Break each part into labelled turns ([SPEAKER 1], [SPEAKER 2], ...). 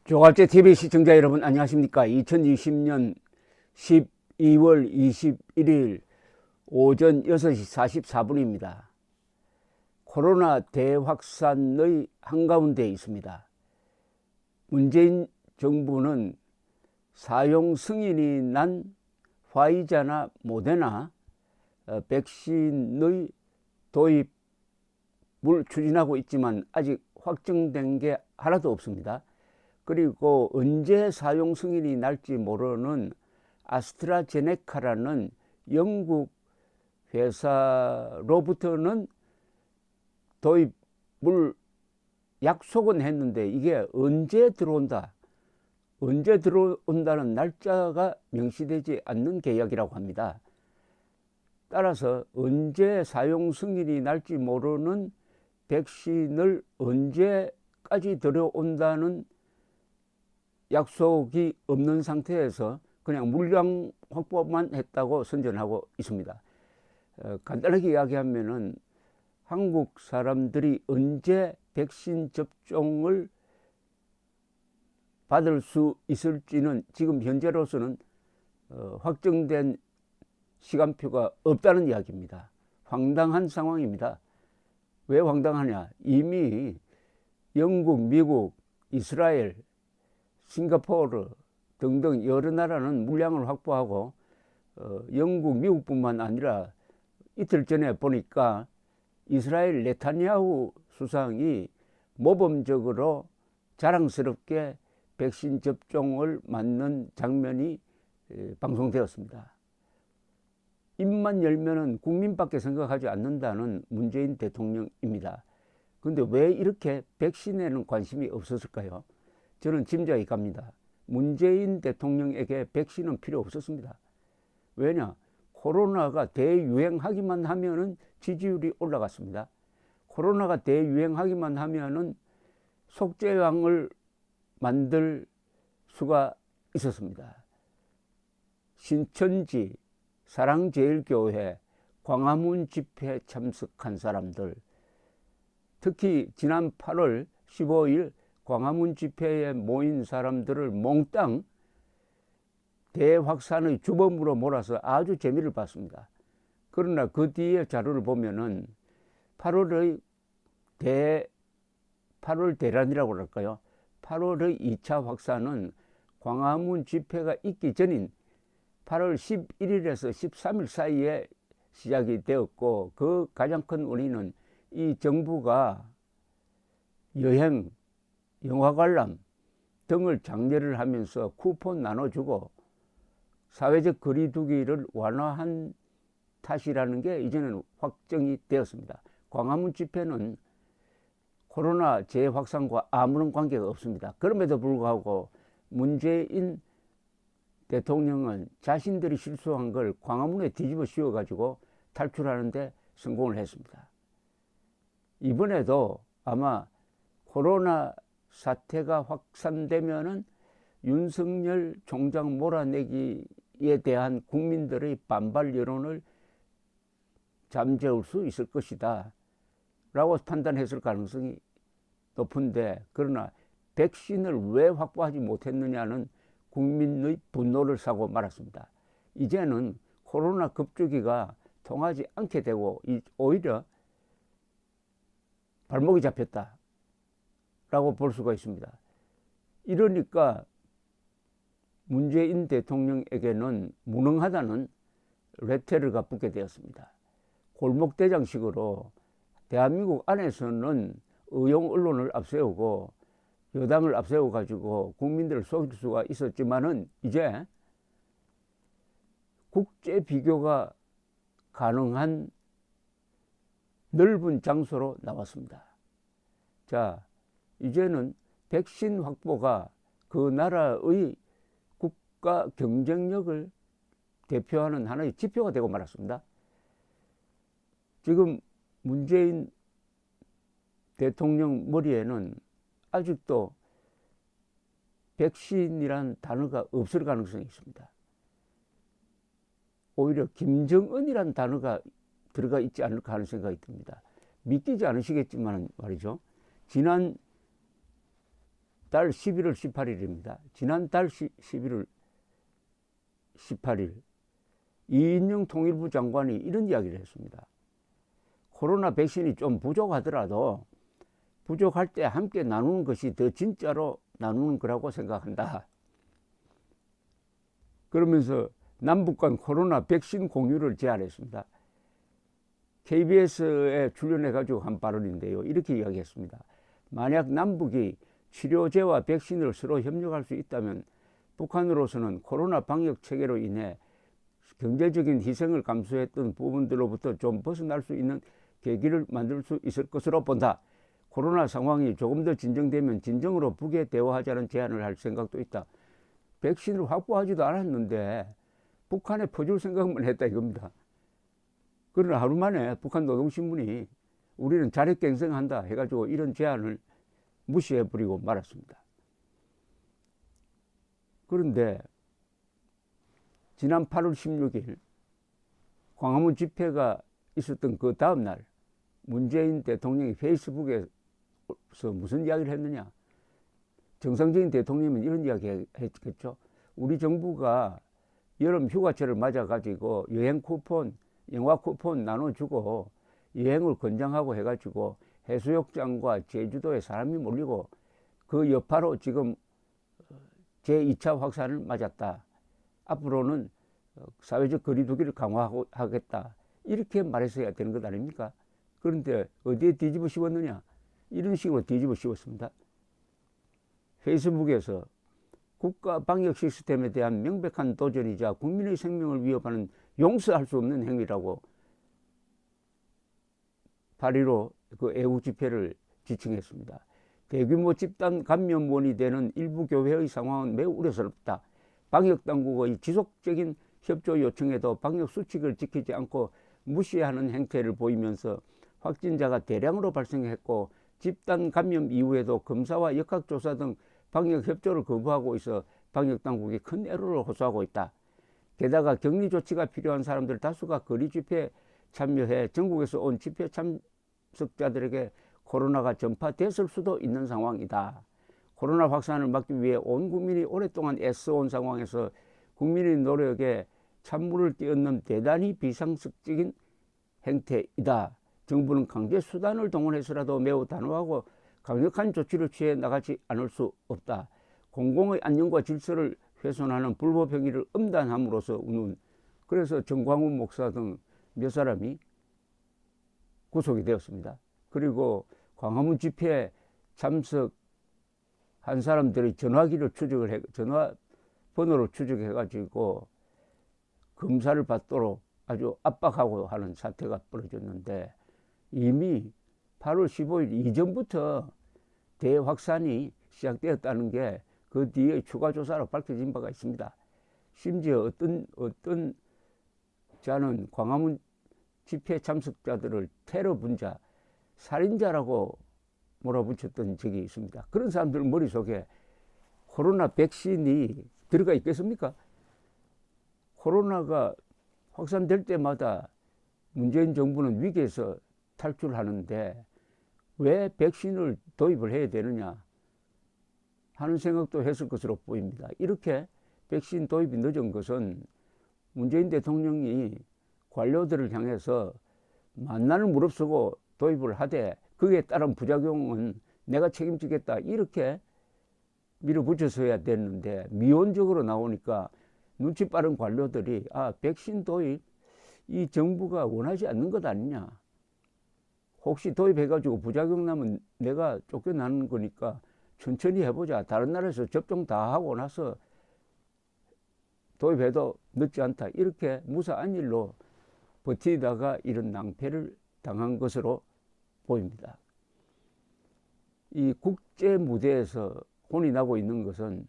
[SPEAKER 1] 조갑제 TV 시청자 여러분 안녕하십니까? 2020년 12월 21일 오전 6시 44분입니다. 코로나 대확산의 한가운데 있습니다. 문재인 정부는 사용 승인이 난 화이자나 모데나 백신의 도입을 추진하고 있지만 아직 확정된 게 하나도 없습니다. 그리고 언제 사용 승인이 날지 모르는 아스트라제네카라는 영국 회사로부터는 도입을 약속은 했는데 이게 언제 들어온다는 날짜가 명시되지 않는 계약이라고 합니다. 따라서 언제 사용 승인이 날지 모르는 백신을 언제까지 들어온다는 약속이 없는 상태에서 그냥 물량 확보만 했다고 선전하고 있습니다. 간단하게 이야기하면은 한국 사람들이 언제 백신 접종을 받을 수 있을지는 지금 현재로서는 확정된 시간표가 없다는 이야기입니다. 황당한 상황입니다. 왜 황당하냐? 이미 영국, 미국, 이스라엘, 싱가포르 등등 여러 나라는 물량을 확보하고 영국, 미국뿐만 아니라 이틀 전에 보니까 이스라엘 네타냐후 수상이 모범적으로 자랑스럽게 백신 접종을 맞는 장면이 방송되었습니다. 입만 열면은 국민밖에 생각하지 않는다는 문재인 대통령입니다. 그런데 왜 이렇게 백신에는 관심이 없었을까요? 저는 짐작이 갑니다. 문재인 대통령에게 백신은 필요 없었습니다. 왜냐? 코로나가 대유행하기만 하면은 지지율이 올라갔습니다. 코로나가 대유행하기만 하면은 속죄왕을 만들 수가 있었습니다. 신천지, 사랑제일교회, 광화문 집회에 참석한 사람들, 특히 지난 8월 15일 광화문 집회에 모인 사람들을 몽땅 대확산의 주범으로 몰아서 아주 재미를 봤습니다. 그러나 그 뒤에 자료를 보면은 8월 대란이라고 할까요? 8월의 2차 확산은 광화문 집회가 있기 전인 8월 11일에서 13일 사이에 시작이 되었고, 그 가장 큰 원인은 이 정부가 여행, 영화 관람 등을 장려를 하면서 쿠폰 나눠주고 사회적 거리 두기를 완화한 탓이라는 게 이제는 확정이 되었습니다. 광화문 집회는 코로나 재확산과 아무런 관계가 없습니다. 그럼에도 불구하고 문재인 대통령은 자신들이 실수한 걸 광화문에 뒤집어 씌워가지고 탈출하는데 성공을 했습니다. 이번에도 아마 코로나 사태가 확산되면은 윤석열 총장 몰아내기에 대한 국민들의 반발 여론을 잠재울 수 있을 것이다 라고 판단했을 가능성이 높은데, 그러나 백신을 왜 확보하지 못했느냐는 국민의 분노를 사고 말았습니다. 이제는 코로나 급주기가 통하지 않게 되고 오히려 발목이 잡혔다 라고 볼 수가 있습니다. 이러니까 문재인 대통령에게는 무능하다는 레테르가 붙게 되었습니다. 골목대장식으로 대한민국 안에서는 의용 언론을 앞세우고 여당을 앞세워 가지고 국민들을 속일 수가 있었지만은 이제 국제 비교가 가능한 넓은 장소로 나왔습니다. 자, 이제는 백신 확보가 그 나라의 국가 경쟁력을 대표하는 하나의 지표가 되고 말았습니다. 지금 문재인 대통령 머리에는 아직도 백신이란 단어가 없을 가능성이 있습니다. 오히려 김정은이란 단어가 들어가 있지 않을까 하는 생각이 듭니다. 믿기지 않으시겠지만 말이죠. 지난 달 11월 18일입니다. 지난달 11월 18일 이인영 통일부 장관이 이런 이야기를 했습니다. 코로나 백신이 좀 부족하더라도 부족할 때 함께 나누는 것이 더 진짜로 나누는 거라고 생각한다. 그러면서 남북 간 코로나 백신 공유를 제안했습니다. KBS에 출연해가지고 한 발언인데요. 이렇게 이야기했습니다. 만약 남북이 치료제와 백신을 서로 협력할 수 있다면 북한으로서는 코로나 방역 체계로 인해 경제적인 희생을 감수했던 부분들로부터 좀 벗어날 수 있는 계기를 만들 수 있을 것으로 본다. 코로나 상황이 조금 더 진정되면 진정으로 북에 대화하자는 제안을 할 생각도 있다. 백신을 확보하지도 않았는데 북한에 퍼줄 생각만 했다 이겁니다. 그러나 하루 만에 북한 노동신문이 우리는 자력갱생한다 해가지고 이런 제안을 무시해버리고 말았습니다. 그런데 지난 8월 16일 광화문 집회가 있었던 그 다음 날 문재인 대통령이 페이스북에서 무슨 이야기를 했느냐. 정상적인 대통령은 이런 이야기 했겠죠. 우리 정부가 여름 휴가철을 맞아가지고 여행 쿠폰, 영화 쿠폰 나눠주고 여행을 권장하고 해가지고 해수욕장과 제주도에 사람이 몰리고 그 여파로 지금 제2차 확산을 맞았다. 앞으로는 사회적 거리두기를 강화하겠다. 이렇게 말했어야 되는 것 아닙니까? 그런데 어디에 뒤집어 씌웠느냐? 이런 식으로 뒤집어 씌웠습니다. 페이스북에서 국가 방역 시스템에 대한 명백한 도전이자 국민의 생명을 위협하는 용서할 수 없는 행위라고 8.15 그 애국 집회를 지칭했습니다. 대규모 집단 감염원이 되는 일부 교회의 상황은 매우 우려스럽다. 방역당국의 지속적인 협조 요청에도 방역 수칙을 지키지 않고 무시하는 행태를 보이면서 확진자가 대량으로 발생했고 집단 감염 이후에도 검사와 역학조사 등 방역 협조를 거부하고 있어 방역당국이 큰 애로를 호소하고 있다. 게다가 격리 조치가 필요한 사람들 다수가 거리 집회에 참여해 전국에서 온 집회 참석자들에게 코로나가 전파됐을 수도 있는 상황이다. 코로나 확산을 막기 위해 온 국민이 오랫동안 애써온 상황에서 국민의 노력에 찬물을 끼얹는 대단히 비상식적인 행태이다. 정부는 강제 수단을 동원해서라도 매우 단호하고 강력한 조치를 취해 나가지 않을 수 없다. 공공의 안녕과 질서를 훼손하는 불법 행위를 엄단함으로써 그래서 정광훈 목사 등 몇 사람이 구속이 되었습니다. 그리고 광화문 집회에 참석한 사람들의 전화번호를 추적해가지고 검사를 받도록 아주 압박하고 하는 사태가 벌어졌는데 이미 8월 15일 이전부터 대확산이 시작되었다는 게 그 뒤에 추가 조사로 밝혀진 바가 있습니다. 심지어 어떤 자는 광화문 집회 참석자들을 테러 분자, 살인자라고 몰아붙였던 적이 있습니다. 그런 사람들 머릿속에 코로나 백신이 들어가 있겠습니까? 코로나가 확산될 때마다 문재인 정부는 위기에서 탈출하는데 왜 백신을 도입을 해야 되느냐 하는 생각도 했을 것으로 보입니다. 이렇게 백신 도입이 늦은 것은 문재인 대통령이 관료들을 향해서 만난을 무릅쓰고 도입을 하되 그에 따른 부작용은 내가 책임지겠다 이렇게 밀어붙였어야 됐는데 미온적으로 나오니까 눈치 빠른 관료들이 백신 도입 이 정부가 원하지 않는 것 아니냐. 혹시 도입해가지고 부작용 나면 내가 쫓겨나는 거니까 천천히 해보자. 다른 나라에서 접종 다 하고 나서 도입해도 늦지 않다. 이렇게 무사한 일로 버티다가 이런 낭패를 당한 것으로 보입니다. 이 국제 무대에서 혼이 나고 있는 것은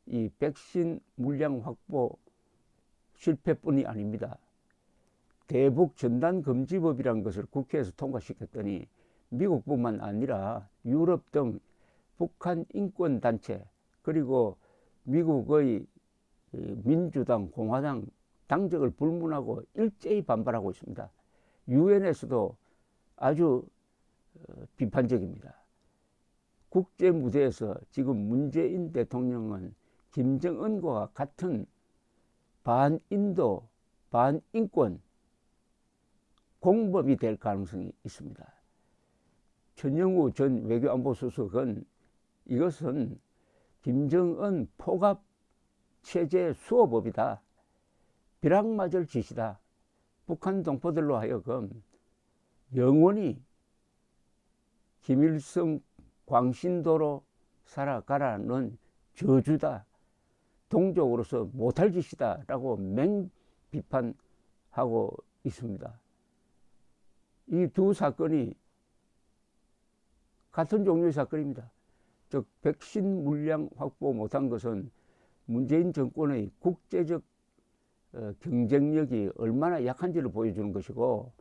[SPEAKER 1] 이 백신 물량 확보 실패뿐이 아닙니다. 대북 전단금지법이라는 것을 국회에서 통과시켰더니 미국뿐만 아니라 유럽 등 북한 인권단체 그리고 미국의 민주당, 공화당 당적을 불문하고 일제히 반발하고 있습니다. 유엔에서도 아주 비판적입니다. 국제 무대에서 지금 문재인 대통령은 김정은과 같은 반인도, 반인권 공범이 될 가능성이 있습니다. 천영우 전 외교안보수석은 이것은 김정은 포갑체제 수호법이다. 벼락맞을 짓이다. 북한 동포들로 하여금 영원히 김일성 광신도로 살아가라는 저주다. 동족으로서 못할 짓이다. 라고 맹비판하고 있습니다. 이 두 사건이 같은 종류의 사건입니다. 즉 백신 물량 확보 못한 것은 문재인 정권의 국제적 경쟁력이 얼마나 약한지를 보여주는 것이고,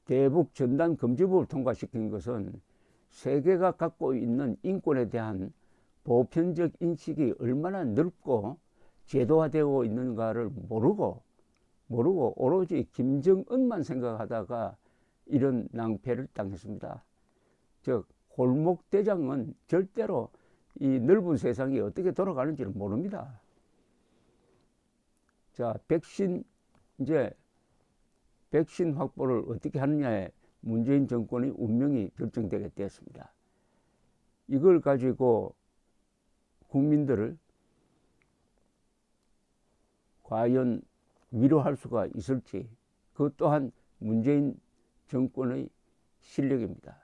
[SPEAKER 1] 대북 전단 금지법을 통과시킨 것은 세계가 갖고 있는 인권에 대한 보편적 인식이 얼마나 넓고 제도화되어 있는가를 모르고 오로지 김정은만 생각하다가 이런 낭패를 당했습니다. 즉 골목대장은 절대로 이 넓은 세상이 어떻게 돌아가는지를 모릅니다. 자, 백신 확보를 어떻게 하느냐에 문재인 정권의 운명이 결정되게 되었습니다. 이걸 가지고 국민들을 과연 위로할 수가 있을지, 그것 또한 문재인 정권의 실력입니다.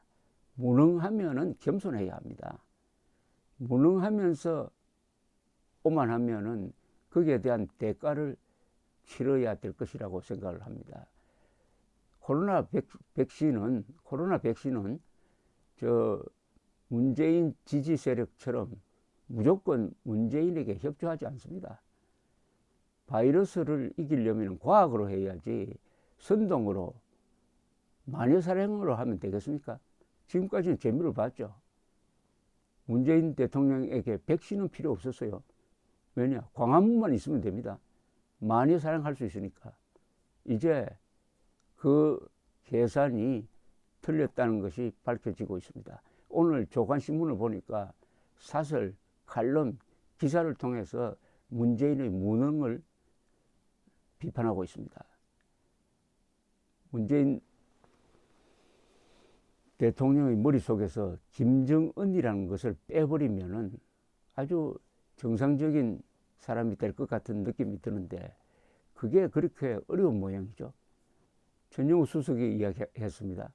[SPEAKER 1] 무능하면은 겸손해야 합니다. 무능하면서 오만하면은 거기에 대한 대가를 치러야 될 것이라고 생각을 합니다. 코로나 백신은 저 문재인 지지 세력처럼 무조건 문재인에게 협조하지 않습니다. 바이러스를 이기려면 과학으로 해야지 선동으로 마녀사냥으로 하면 되겠습니까? 지금까지는 재미를 봤죠. 문재인 대통령에게 백신은 필요 없었어요. 왜냐? 광화문만 있으면 됩니다. 마녀사냥할 수 있으니까. 이제 그 계산이 틀렸다는 것이 밝혀지고 있습니다. 오늘 조간신문을 보니까 사설, 칼럼, 기사를 통해서 문재인의 무능을 비판하고 있습니다. 문재인 대통령의 머릿속에서 김정은이라는 것을 빼버리면은 아주 정상적인 사람이 될 것 같은 느낌이 드는데, 그게 그렇게 어려운 모양이죠. 천영우 수석이 이야기했습니다.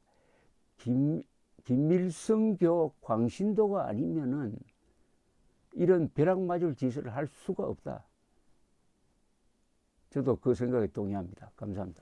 [SPEAKER 1] 김일성교 광신도가 아니면은 이런 벼락맞을 짓을 할 수가 없다. 저도 그 생각에 동의합니다. 감사합니다.